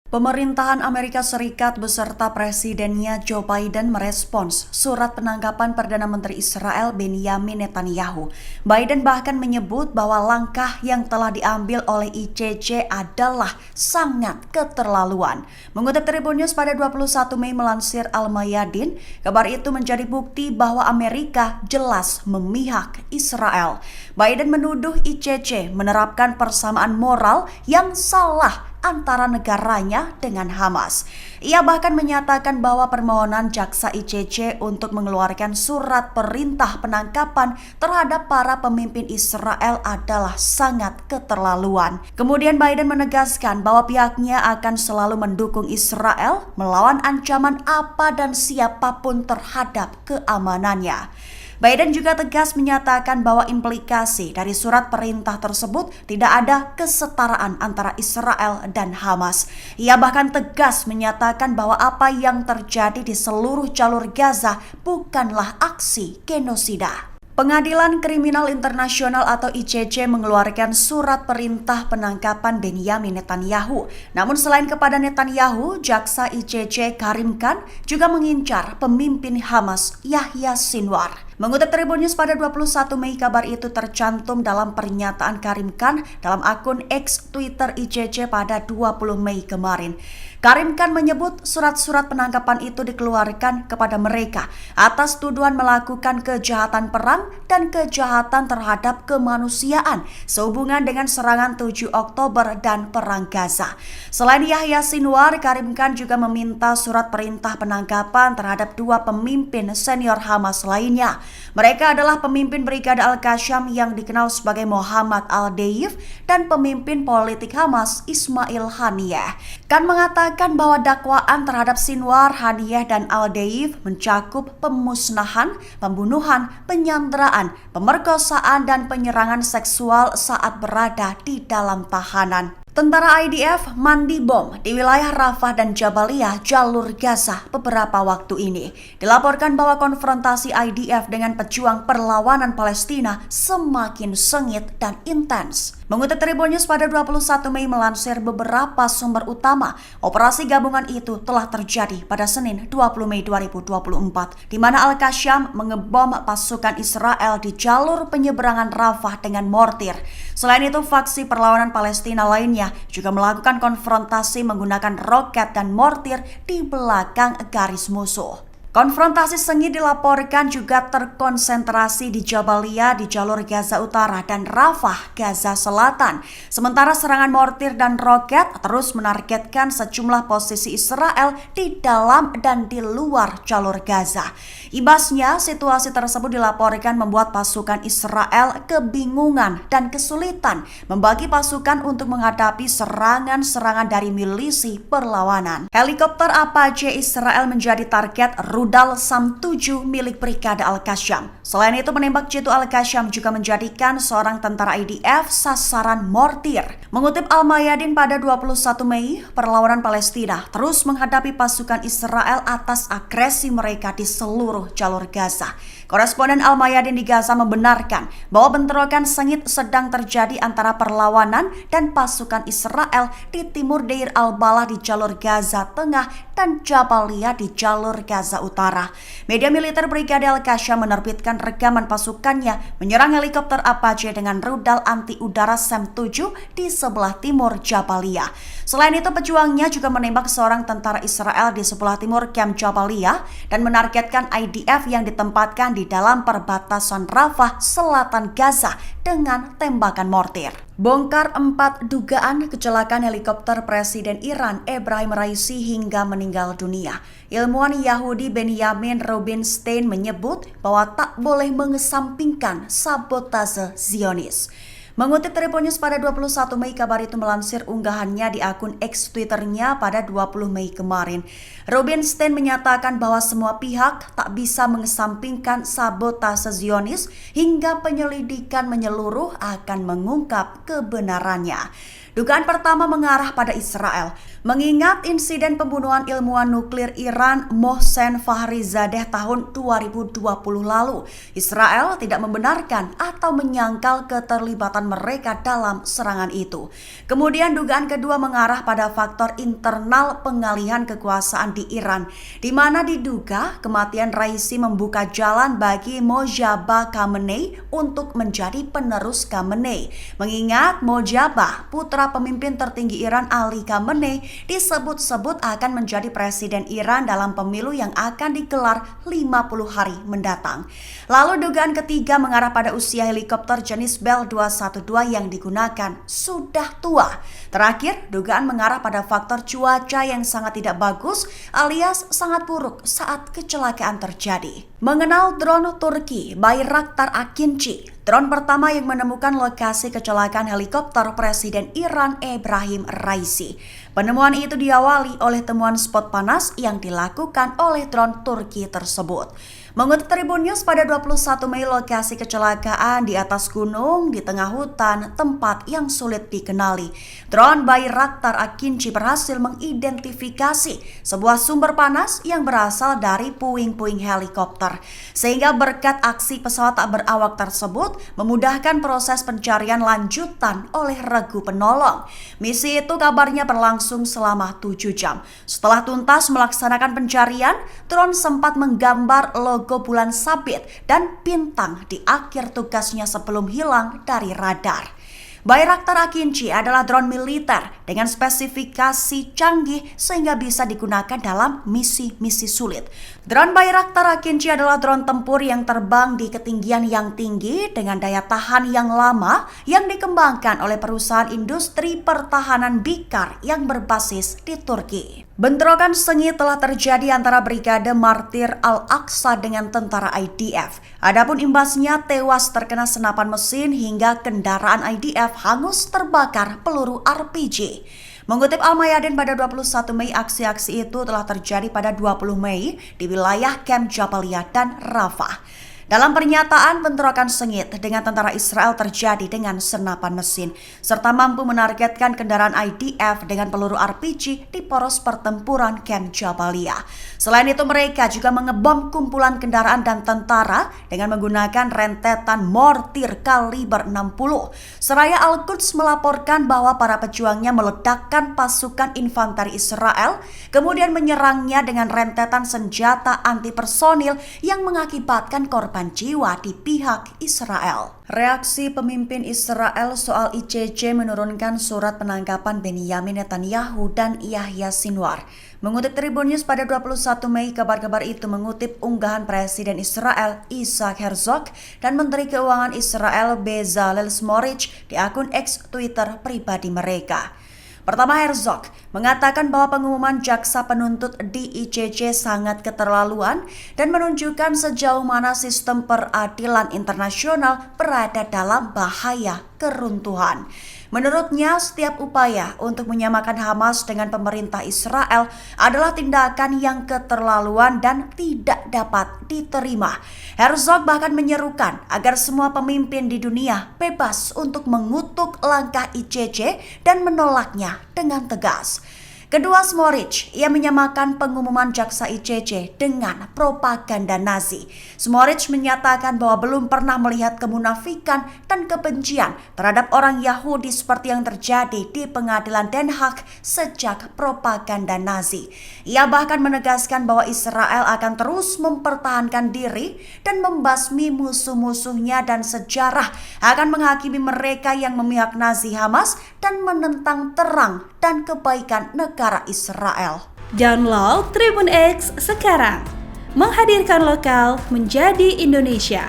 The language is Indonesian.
Pemerintahan Amerika Serikat beserta presidennya Joe Biden merespons surat penangkapan Perdana Menteri Israel Benjamin Netanyahu. Biden bahkan menyebut bahwa langkah yang telah diambil oleh ICC adalah sangat keterlaluan. Mengutip Tribun News pada 21 Mei melansir Al-Mayadin, kabar itu menjadi bukti bahwa Amerika jelas memihak Israel. Biden menuduh ICC menerapkan persamaan moral yang salah antara negaranya dengan Hamas. Ia bahkan menyatakan bahwa permohonan jaksa ICC untuk mengeluarkan surat perintah penangkapan terhadap para pemimpin Israel adalah sangat keterlaluan. Kemudian Biden menegaskan bahwa pihaknya akan selalu mendukung Israel melawan ancaman apa dan siapapun terhadap keamanannya. Biden juga tegas menyatakan bahwa implikasi dari surat perintah tersebut tidak ada kesetaraan antara Israel dan Hamas. Ia bahkan tegas menyatakan bahwa apa yang terjadi di seluruh jalur Gaza bukanlah aksi genosida. Pengadilan Kriminal Internasional atau ICC mengeluarkan surat perintah penangkapan Benjamin Netanyahu. Namun selain kepada Netanyahu, jaksa ICC Karim Khan juga mengincar pemimpin Hamas Yahya Sinwar. Mengutip Tribun News pada 21 Mei, kabar itu tercantum dalam pernyataan Karim Khan dalam akun X Twitter ICC pada 20 Mei kemarin. Karim Khan menyebut surat-surat penangkapan itu dikeluarkan kepada mereka atas tuduhan melakukan kejahatan perang dan kejahatan terhadap kemanusiaan sehubungan dengan serangan 7 Oktober dan Perang Gaza. Selain Yahya Sinwar, Karim Khan juga meminta surat perintah penangkapan terhadap 2 pemimpin senior Hamas lainnya. Mereka adalah pemimpin Brigade Al-Qassam yang dikenal sebagai Muhammad Al-Deif dan pemimpin politik Hamas Ismail Haniyeh. Khan mengatakan bahwa dakwaan terhadap Sinwar, Haniyeh, dan Al-Deif mencakup pemusnahan, pembunuhan, penyanderaan, pemerkosaan, dan penyerangan seksual saat berada di dalam tahanan. Tentara IDF mandi bom di wilayah Rafah dan Jabaliyah, jalur Gaza beberapa waktu ini. Dilaporkan bahwa konfrontasi IDF dengan pejuang perlawanan Palestina semakin sengit dan intens. Mengutip Tribun News pada 21 Mei melansir beberapa sumber utama, operasi gabungan itu telah terjadi pada Senin 20 Mei 2024, di mana Al-Qassam mengebom pasukan Israel di jalur penyeberangan Rafah dengan mortir. Selain itu, faksi perlawanan Palestina lainnya juga melakukan konfrontasi menggunakan roket dan mortir di belakang garis musuh. Konfrontasi sengit dilaporkan juga terkonsentrasi di Jabaliyah di jalur Gaza Utara dan Rafah, Gaza Selatan. Sementara serangan mortir dan roket terus menargetkan sejumlah posisi Israel di dalam dan di luar jalur Gaza. Ibasnya, situasi tersebut dilaporkan membuat pasukan Israel kebingungan dan kesulitan membagi pasukan untuk menghadapi serangan-serangan dari milisi perlawanan. Helikopter Apache Israel menjadi target rudal Sam-7 milik Brigade Al-Qassam. Selain itu, menembak jitu Al-Qassam juga menjadikan seorang tentara IDF sasaran mortir. Mengutip Al-Mayadin pada 21 Mei, perlawanan Palestina terus menghadapi pasukan Israel atas agresi mereka di seluruh jalur Gaza. Koresponden Al-Mayadin di Gaza membenarkan bahwa bentrokan sengit sedang terjadi antara perlawanan dan pasukan Israel di timur Deir al-Balah di jalur Gaza Tengah dan Jabaliyah di jalur Gaza Utara. Media militer Brigade Al-Qassam menerbitkan rekaman pasukannya menyerang helikopter Apache dengan rudal anti-udara Sam-7 di sebelah timur Jabaliyah. Selain itu, pejuangnya juga menembak seorang tentara Israel di sebelah timur Camp Jabaliyah dan menargetkan IDF yang ditempatkan di dalam perbatasan Rafah, selatan Gaza dengan tembakan mortir. Bongkar 4 dugaan kecelakaan helikopter Presiden Iran Ebrahim Raisi hingga meninggal dunia. Ilmuwan Yahudi Benjamin Rubinstein menyebut bahwa tak boleh mengesampingkan sabotase Zionis. Mengutip Tribun News pada 21 Mei, kabar itu melansir unggahannya di akun X Twitternya pada 20 Mei kemarin. Rubinstein menyatakan bahwa semua pihak tak bisa mengesampingkan sabotase Zionis hingga penyelidikan menyeluruh akan mengungkap kebenarannya. Dugaan pertama mengarah pada Israel. Mengingat insiden pembunuhan ilmuwan nuklir Iran Mohsen Fakhrizadeh tahun 2020 lalu, Israel tidak membenarkan atau menyangkal keterlibatan mereka dalam serangan itu. Kemudian dugaan kedua mengarah pada faktor internal pengalihan kekuasaan di Iran, di mana diduga kematian Raisi membuka jalan bagi Mojtaba Khamenei untuk menjadi penerus Khamenei. Mengingat Mojtaba, putra pemimpin tertinggi Iran Ali Khamenei, disebut-sebut akan menjadi presiden Iran dalam pemilu yang akan digelar 50 hari mendatang. Lalu dugaan ketiga mengarah pada usia helikopter jenis Bell 212 yang digunakan sudah tua. Terakhir, dugaan mengarah pada faktor cuaca yang sangat tidak bagus alias sangat buruk saat kecelakaan terjadi. Mengenal drone Turki Bayraktar Akinci, drone pertama yang menemukan lokasi kecelakaan helikopter Presiden Iran Ebrahim Raisi. Penemuan itu diawali oleh temuan spot panas yang dilakukan oleh drone Turki tersebut. Mengutip Tribun News, pada 21 Mei lokasi kecelakaan di atas gunung di tengah hutan, tempat yang sulit dikenali. Drone Bayraktar Akinci berhasil mengidentifikasi sebuah sumber panas yang berasal dari puing-puing helikopter. Sehingga berkat aksi pesawat tak berawak tersebut memudahkan proses pencarian lanjutan oleh regu penolong. Misi itu kabarnya berlangsung selama 7 jam. Setelah tuntas melaksanakan pencarian, drone sempat menggambar logo bulan sabit dan bintang di akhir tugasnya sebelum hilang dari radar. Bayraktar Akinci adalah drone militer dengan spesifikasi canggih sehingga bisa digunakan dalam misi-misi sulit. Drone Bayraktar Akinci adalah drone tempur yang terbang di ketinggian yang tinggi dengan daya tahan yang lama yang dikembangkan oleh perusahaan industri pertahanan Bikar yang berbasis di Turki. Bentrokan sengit telah terjadi antara Brigade Martir Al-Aqsa dengan tentara IDF. Adapun imbasnya tewas terkena senapan mesin hingga kendaraan IDF hangus terbakar peluru RPG. Mengutip Al-Mayadin pada 21 Mei, aksi-aksi itu telah terjadi pada 20 Mei di wilayah Camp Jabalia dan Rafah. Dalam pernyataan, bentrokan sengit dengan tentara Israel terjadi dengan senapan mesin, serta mampu menargetkan kendaraan IDF dengan peluru RPG di poros pertempuran Camp Jabalia. Selain itu, mereka juga mengebom kumpulan kendaraan dan tentara dengan menggunakan rentetan mortir kaliber 60. Seraya Al-Quds melaporkan bahwa para pejuangnya meledakkan pasukan infanteri Israel, kemudian menyerangnya dengan rentetan senjata anti-personil yang mengakibatkan korban jiwa di pihak Israel. Reaksi pemimpin Israel soal ICC menurunkan surat penangkapan Benyamin Netanyahu dan Yahya Sinwar. Mengutip Tribun News pada 21 Mei, kabar-kabar itu mengutip unggahan Presiden Israel Isaac Herzog dan Menteri Keuangan Israel Bezalel Smotrich di akun X Twitter pribadi mereka. Pertama, Herzog mengatakan bahwa pengumuman jaksa penuntut di ICC sangat keterlaluan dan menunjukkan sejauh mana sistem peradilan internasional berada dalam bahaya keruntuhan. Menurutnya, setiap upaya untuk menyamakan Hamas dengan pemerintah Israel adalah tindakan yang keterlaluan dan tidak dapat diterima. Herzog bahkan menyerukan agar semua pemimpin di dunia bebas untuk mengutuk langkah ICC dan menolaknya dengan tegas. Kedua, Smotrich, ia menyamakan pengumuman jaksa ICC dengan propaganda Nazi. Smotrich menyatakan bahwa belum pernah melihat kemunafikan dan kebencian terhadap orang Yahudi seperti yang terjadi di pengadilan Den Haag sejak propaganda Nazi. Ia bahkan menegaskan bahwa Israel akan terus mempertahankan diri dan membasmi musuh-musuhnya dan sejarah akan menghakimi mereka yang memihak Nazi Hamas dan menentang terang dan kebaikan negara Israel. Download Tribun X sekarang, menghadirkan lokal menjadi Indonesia.